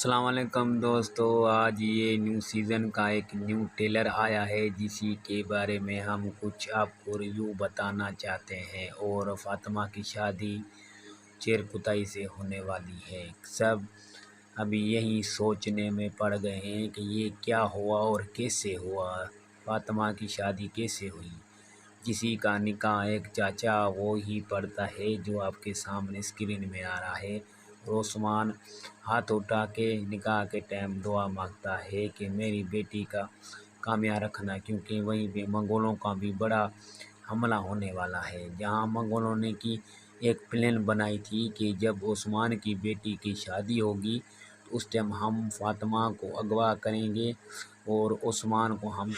अस्सलाम वालेकुम दोस्तों, आज ये न्यू सीज़न का एक न्यू ट्रेलर आया है जिसी के बारे में हम कुछ आपको रिव्यू बताना चाहते हैं। और फातिमा की शादी चिरकुटाई से होने वाली है। सब अभी यही सोचने में पड़ गए हैं कि ये क्या हुआ और कैसे हुआ, फातिमा की शादी कैसे हुई। किसी का निकाह एक चाचा वो ही पढ़ता है जो आपके सामने स्क्रीन में आ रहा है। और उस्मान हाथ उठा के निकाह के टाइम दुआ मांगता है कि मेरी बेटी का कामयाब रखना, क्योंकि वहीं पे मंगोलों का भी बड़ा हमला होने वाला है। जहां मंगोलों ने की एक प्लान बनाई थी कि जब उस्मान की बेटी की शादी होगी तो उस टाइम हम फातिमा को अगवा करेंगे और उस्मान को हम